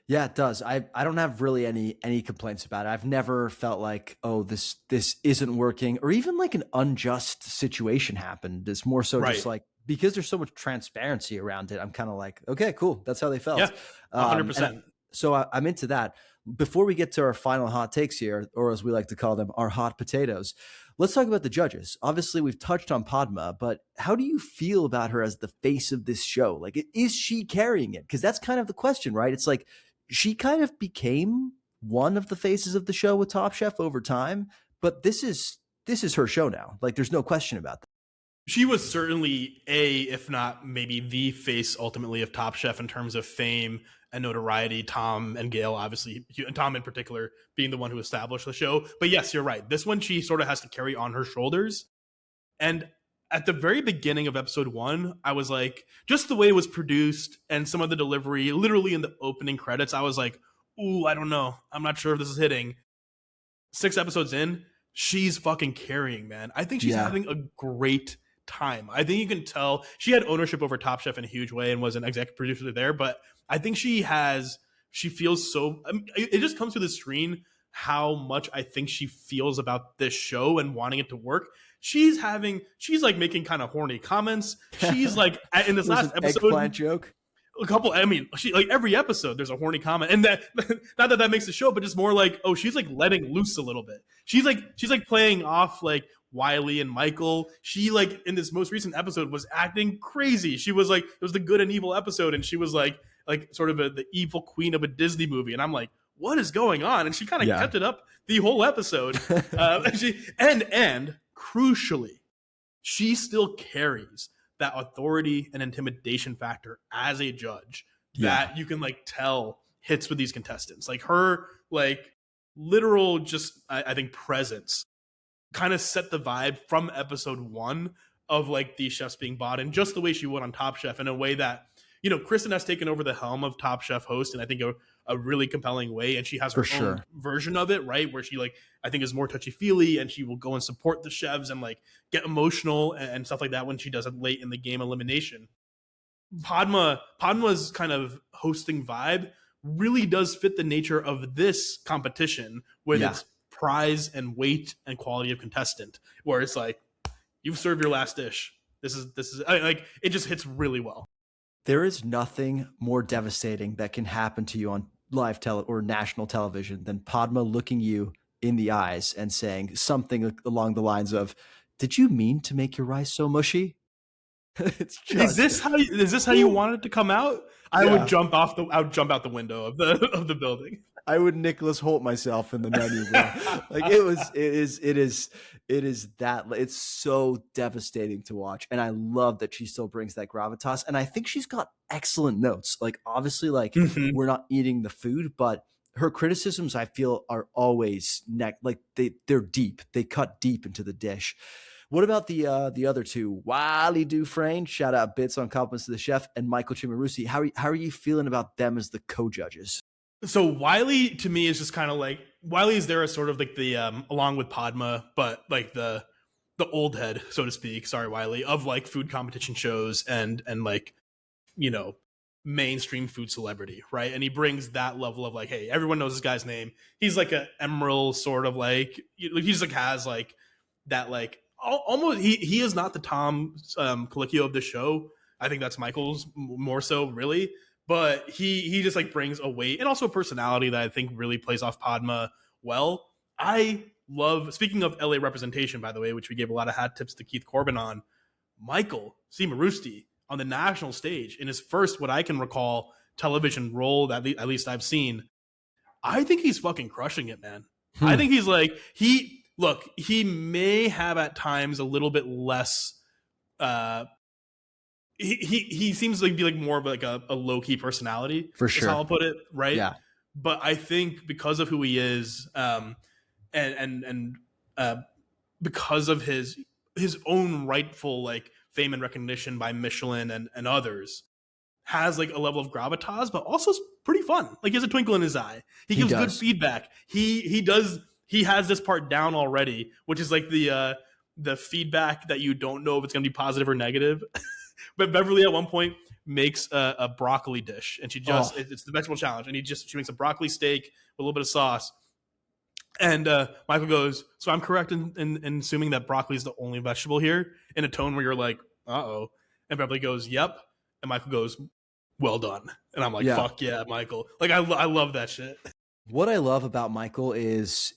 Yeah, it does. I don't have really any complaints about it. I've never felt like, oh, this isn't working, or even like an unjust situation happened. It's more so just like, because there's so much transparency around it, I'm kind of like, okay, cool. That's how they felt. Yeah, 100%. So I'm into that. Before we get to our final hot takes here, or as we like to call them, our hot potatoes, let's talk about the judges. Obviously, we've touched on Padma, but how do you feel about her as the face of this show? Like, is she carrying it? Because that's kind of the question, right? It's like, she kind of became one of the faces of the show with Top Chef over time, but this is her show now. Like, there's no question about that. She was certainly if not maybe the face ultimately of Top Chef in terms of fame and notoriety. Tom and Gail, obviously, Tom in particular, being the one who established the show. But yes, you're right. This one she sort of has to carry on her shoulders. And at the very beginning of episode 1, I was like, just the way it was produced and some of the delivery, literally in the opening credits, I was like, ooh, I don't know. I'm not sure if this is hitting. 6 episodes in, she's fucking carrying, man. I think she's having a great time. I think you can tell she had ownership over Top Chef in a huge way and was an executive producer there, but I think she feels so, I mean, it just comes to the screen how much I think she feels about this show and wanting it to work. She's like making kind of horny comments. She's like, in this last episode, eggplant joke. A couple, I mean, she like every episode there's a horny comment, and that not that makes the show, but just more like, oh, she's like letting loose a little bit. She's like playing off like Wiley and Michael. She like in this most recent episode was acting crazy. She was like, it was the good and evil episode, and she was like sort of the evil queen of a Disney movie, and I'm like, what is going on? And she kind of kept it up the whole episode. And crucially, she still carries that authority and intimidation factor as a judge that you can like tell hits with these contestants. Like her like literal just I think presence kind of set the vibe from episode 1 of like these chefs being bought in, just the way she would on Top Chef, in a way that, Kristen has taken over the helm of Top Chef host, and I think a really compelling way, and she has her own version of it, right, where she like I think is more touchy-feely, and she will go and support the chefs and like get emotional and stuff like that when she does it late in the game elimination. Padma's kind of hosting vibe really does fit the nature of this competition with its prize and weight and quality of contestant, where it's like, you've served your last dish. This is like, it just hits really well. There is nothing more devastating that can happen to you on live or national television than Padma looking you in the eyes and saying something along the lines of, "Did you mean to make your rice so mushy?" It's just, is this how you wanted it to come out? I would jump out the window of the building. I would Nicholas Holt myself in the menu. Like it is that it's so devastating to watch. And I love that she still brings that gravitas. And I think she's got excellent notes. Like, obviously, like we're not eating the food, but her criticisms, I feel, are always they're deep. They cut deep into the dish. What about the other two? Wiley Dufresne, shout out bits on compliments to the chef, and Michael Chimarusi. How are you feeling about them as the co-judges? So Wiley, to me, is just kind of like, Wiley is there as sort of like the along with Padma, but like the old head, so to speak. Sorry, Wiley, of like food competition shows and like, mainstream food celebrity, right? And he brings that level of like, hey, everyone knows this guy's name. He's like an emerald sort of like, he just like has like that like almost he is not the Tom Colicchio of the show. I think that's Michael's more so, really. but he just like brings a weight and also a personality that I think really plays off Padma well. I love, speaking of LA representation, by the way, which we gave a lot of hat tips to Keith Corbin on, Michael C. Marusti on the national stage in his first, what I can recall, television role that at least I've seen. I think he's fucking crushing it, man. I think he's like, he may have at times a little bit less he seems like be like more of like a low-key personality, for sure. Is how I'll put it, right? Yeah. But I think because of who he is, and because of his own rightful like fame and recognition by Michelin and others, has like a level of gravitas, but also pretty fun. Like he has a twinkle in his eye. He gives good feedback. He has this part down already, which is like the feedback that you don't know if it's going to be positive or negative. But Beverly at one point makes a broccoli dish, and she just it's the vegetable challenge, and she makes a broccoli steak with a little bit of sauce. And Michael goes, "So I'm correct in assuming that broccoli is the only vegetable here?" In a tone where you're like, "Uh-oh." And Beverly goes, "Yep." And Michael goes, "Well done." And I'm like, "Fuck yeah, Michael!" Like I love that shit. What I love about Michael is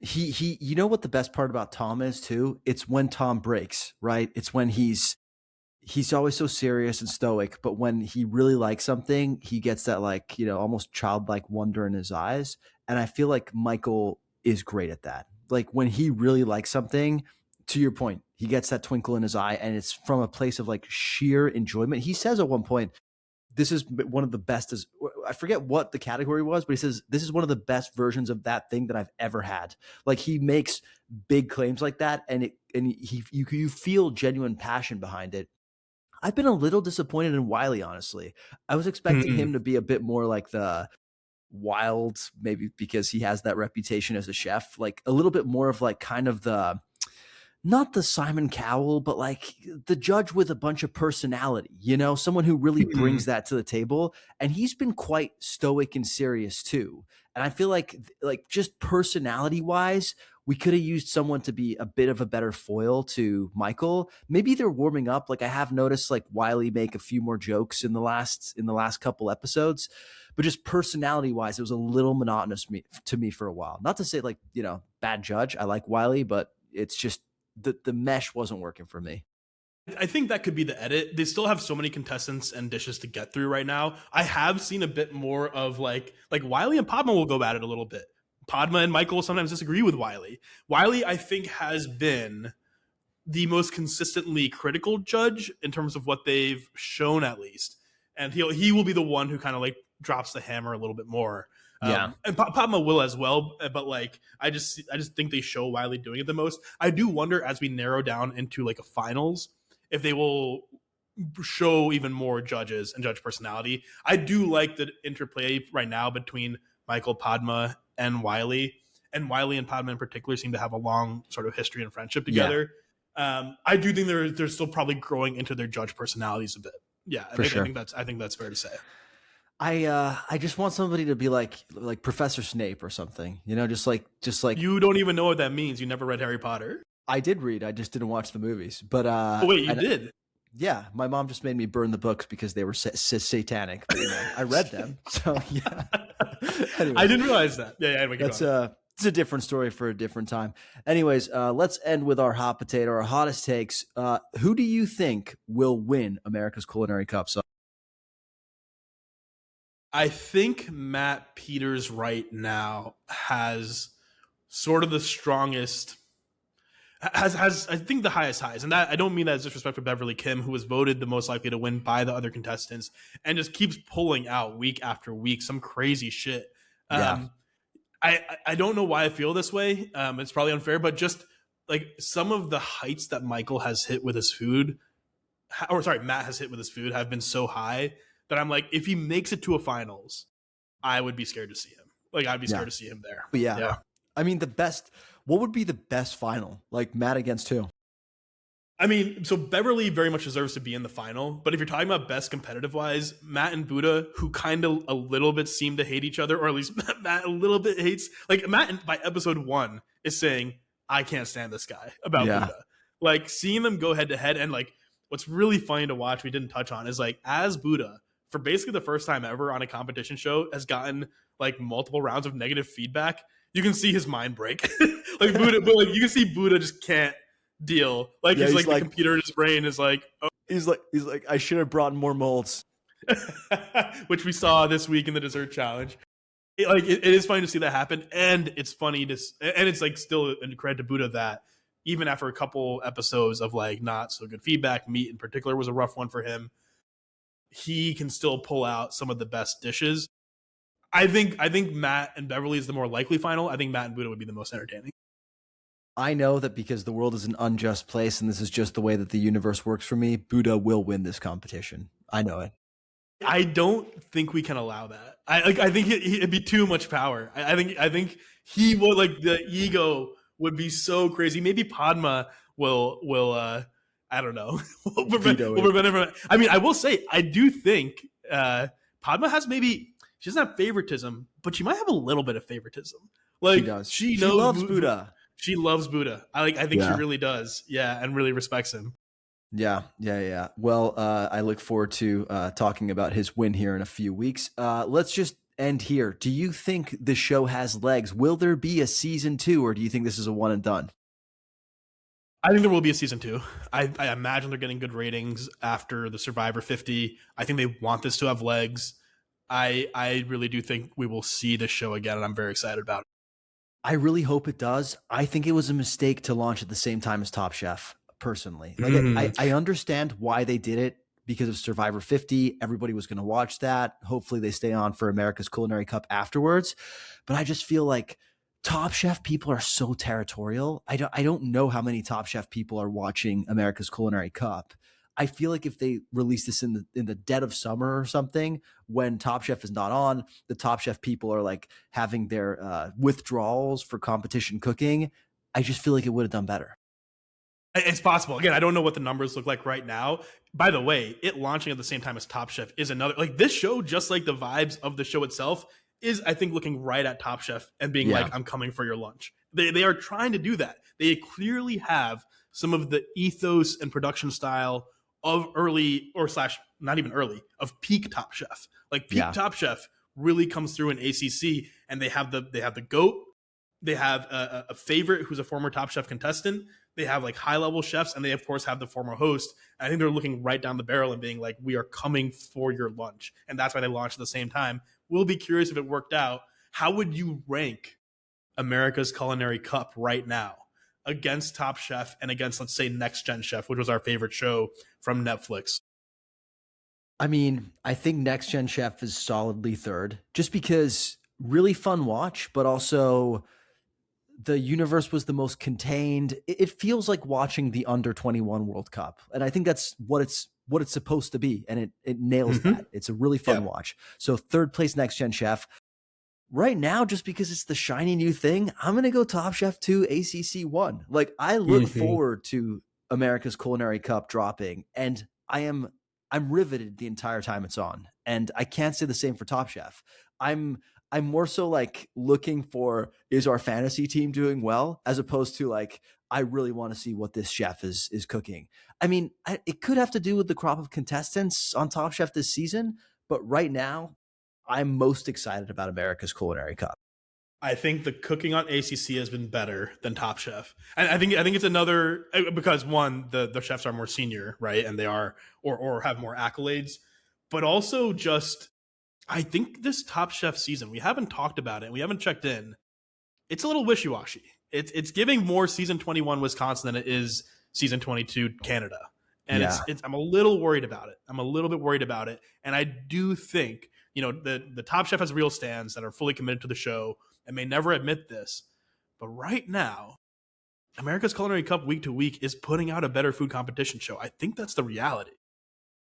he. You know what the best part about Tom is too? It's when Tom breaks, right? It's when he's always so serious and stoic, but when he really likes something, he gets that like, almost childlike wonder in his eyes. And I feel like Michael is great at that. Like when he really likes something, to your point, he gets that twinkle in his eye, and it's from a place of like sheer enjoyment. He says at one point, this is one of the best, I forget what the category was, but he says, this is one of the best versions of that thing that I've ever had. Like he makes big claims like that, and you feel genuine passion behind it. I've been a little disappointed in Wiley, honestly. I was expecting him to be a bit more like the wild, maybe because he has that reputation as a chef, like a little bit more of like kind of not the Simon Cowell, but like the judge with a bunch of personality, someone who really brings that to the table. And he's been quite stoic and serious too. And I feel like just personality wise, we could have used someone to be a bit of a better foil to Michael. Maybe they're warming up. Like I have noticed like Wiley make a few more jokes in the last couple episodes, but just personality wise, it was a little monotonous to me for a while. Not to say like, bad judge. I like Wiley, but it's just the mesh wasn't working for me. I think that could be the edit. They still have so many contestants and dishes to get through right now. I have seen a bit more of like Wiley and Padma will go at it a little bit. Padma and Michael sometimes disagree with Wiley. Wiley, I think, has been the most consistently critical judge in terms of what they've shown, at least. And he will be the one who kind of like drops the hammer a little bit more. And Padma will as well, but like I just think they show Wiley doing it the most. I do wonder, as we narrow down into like a finals, if they will show even more judges and judge personality. I do like the interplay right now between Michael, Padma, and Wiley and Padma in particular seem to have a long sort of history and friendship together. I do think they're still probably growing into their judge personalities a bit. Yeah, I think that's fair to say. I just want somebody to be like Professor Snape or something, just like you don't even know what that means. You never read Harry Potter. I did read. I just didn't watch the movies. But wait, you did? Yeah, my mom just made me burn the books because they were satanic. But, I read them, so yeah. Anyways, I didn't realize that. Yeah, it's a different story for a different time. Anyways, let's end with our hot potato, our hottest takes. Who do you think will win America's Culinary Cup? So, I think Matt Peters right now has sort of the strongest. Has I think the highest highs, and that I don't mean that as disrespect for Beverly Kim, who was voted the most likely to win by the other contestants, and just keeps pulling out week after week some crazy shit. I don't know why I feel this way. It's probably unfair, but just like some of the heights that Michael has hit with his food, Matt has hit with his food, have been so high that I'm like, if he makes it to a finals, I would be scared to see him. Like I'd be scared to see him there. Yeah. I mean, what would be the best final? Like Matt against who? I mean, so Beverly very much deserves to be in the final, but if you're talking about best competitive wise, Matt and Buddha, who kind of a little bit seem to hate each other, or at least Matt a little bit hates, like Matt by episode 1 is saying, I can't stand this guy about Buddha. Like seeing them go head to head, and like what's really funny to watch, we didn't touch on, is like as Buddha, for basically the first time ever on a competition show, has gotten like multiple rounds of negative feedback. You can see his mind break. Like Buddha, but like you can see Buddha just can't deal. Like Yeah, his he's like the computer in his brain is like, oh. he's like, I should have brought more molds. Which we saw this week in the dessert challenge. It is funny to see that happen, and it's funny to, and it's like still a credit to Buddha that even after a couple episodes of like not so good feedback, meat in particular was a rough one for him, he can still pull out some of the best dishes. I think Matt and Beverly is the more likely final. I think Matt and Buddha would be the most entertaining. I know that because the world is an unjust place and this is just the way that the universe works for me, Buddha will win this competition. I know it. I don't think we can allow that. I think it'd be too much power. I think he would, like, the ego would be so crazy. Maybe Padma will I don't know. will prevent him from. I mean, I will say I do think Padma has, maybe she doesn't have favoritism, but she might have a little bit of favoritism. Like, She does. She She knows loves Buddha. She loves Buddha. I think Yeah. she really does. Yeah, and really respects him. Yeah. Well, I look forward to talking about his win here in a few weeks. Let's just end here. Do you think the show has legs? Will there be a season 2, or do you think this is a one and done? I think there will be a season 2. I imagine they're getting good ratings after the Survivor 50. I think they want this to have legs. I really do think we will see this show again, and I'm very excited about it. I really hope it does. I think it was a mistake to launch at the same time as Top Chef, personally. Like, I understand why they did it because of Survivor 50. Everybody was going to watch that. Hopefully they stay on for America's Culinary Cup afterwards. But I just feel like Top Chef people are so territorial. I don't know how many Top Chef people are watching America's Culinary Cup. I feel like if they release this in the dead of summer or something, when Top Chef is not on, the Top Chef people are like having their withdrawals for competition cooking. I just feel like it would have done better. It's possible. Again, I don't know what the numbers look like right now. By the way, it launching at the same time as Top Chef is another, like, this show, just like the vibes of the show itself, is, I think, looking right at Top Chef and being like, I'm coming for your lunch. They are trying to do that. They clearly have some of the ethos and production style of early, or slash not even early, of peak Top Chef. Like, peak Top Chef really comes through in ACC, and they have the GOAT. They have a favorite who's a former Top Chef contestant. They have like high level chefs, and they of course have the former host. I think they're looking right down the barrel and being like, we are coming for your lunch. And that's why they launched at the same time. We'll be curious if it worked out. How would you rank America's Culinary Cup right now against Top Chef and against, let's say, Next Gen Chef, which was our favorite show from Netflix? I mean, I think Next Gen Chef is solidly third, just because really fun watch, but also the universe was the most contained. It feels like watching the under 21 World Cup. And I think that's what it's supposed to be. And it nails that. It's a really fun watch. So third place, Next Gen Chef. Right now, just because it's the shiny new thing, I'm going to go Top Chef 2, ACC 1. Like, I look forward to America's Culinary Cup dropping, and I'm riveted the entire time it's on. And I can't say the same for Top Chef. I'm more so like looking for, is our fantasy team doing well, as opposed to like, I really want to see what this chef is cooking. I mean, it could have to do with the crop of contestants on Top Chef this season, but right now I'm most excited about America's Culinary Cup. I think the cooking on ACC has been better than Top Chef. And I think it's another, because one, the chefs are more senior, right? And they are, or have more accolades, but also just, I think this Top Chef season, we haven't talked about it, we haven't checked in. It's a little wishy-washy. It's giving more season 21 Wisconsin than it is season 22 Canada. And I'm a little worried about it. I'm a little bit worried about it. And I do think, the Top Chef has real stands that are fully committed to the show and may never admit this. But right now, America's Culinary Cup week to week is putting out a better food competition show. I think that's the reality.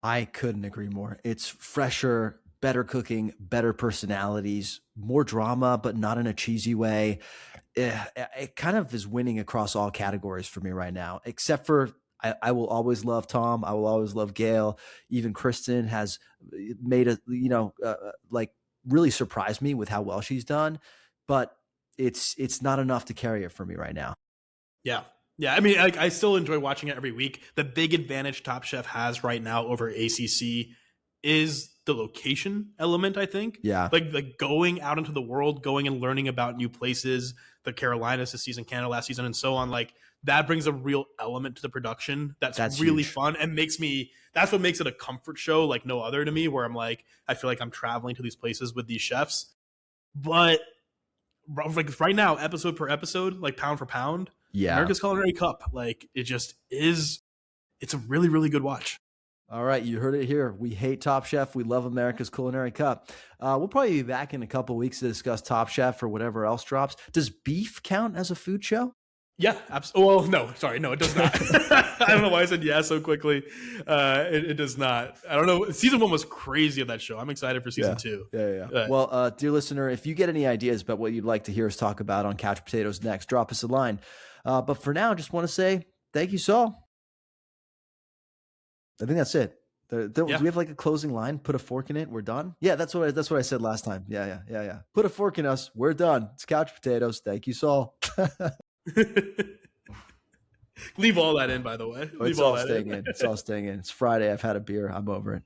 I couldn't agree more. It's fresher, better cooking, better personalities, more drama, but not in a cheesy way. It kind of is winning across all categories for me right now, except for I will always love Tom. I will always love Gail. Even Kristen has made like really surprised me with how well she's done, but it's not enough to carry it for me right now. Yeah. I mean, I still enjoy watching it every week. The big advantage Top Chef has right now over ACC is the location element, I think. Yeah. Like going out into the world, going and learning about new places, the Carolinas this season, Canada last season, and so on. Like that brings a real element to the production that's really huge. fun and that's what makes it a comfort show like no other to me, where I'm like, I feel like I'm traveling to these places with these chefs. But like right now, episode per episode, like pound for pound, Yeah. America's Culinary Cup, like it just is. It's a really, really good watch. All right, you heard it here. We hate Top Chef. We love America's Culinary Cup. We'll probably be back in a couple weeks to discuss Top Chef or whatever else drops. Does beef count as a food show? Yeah, absolutely. Well, no, sorry, no, it does not. I don't know why I said yeah so quickly. It does not. I don't know. Season 1 was crazy of that show. I'm excited for season 2. Yeah. Well, dear listener, if you get any ideas about what you'd like to hear us talk about on Couch Potatoes next, drop us a line. But for now, just want to say thank you, Saul. I think that's it. Do we have like a closing line? Put a fork in it. We're done. Yeah, that's what I said last time. Yeah. Put a fork in us. We're done. It's Couch Potatoes. Thank you, Saul. Leave all that in, by the way. It's all staying in. It's all staying in. It's Friday. I've had a beer. I'm over it.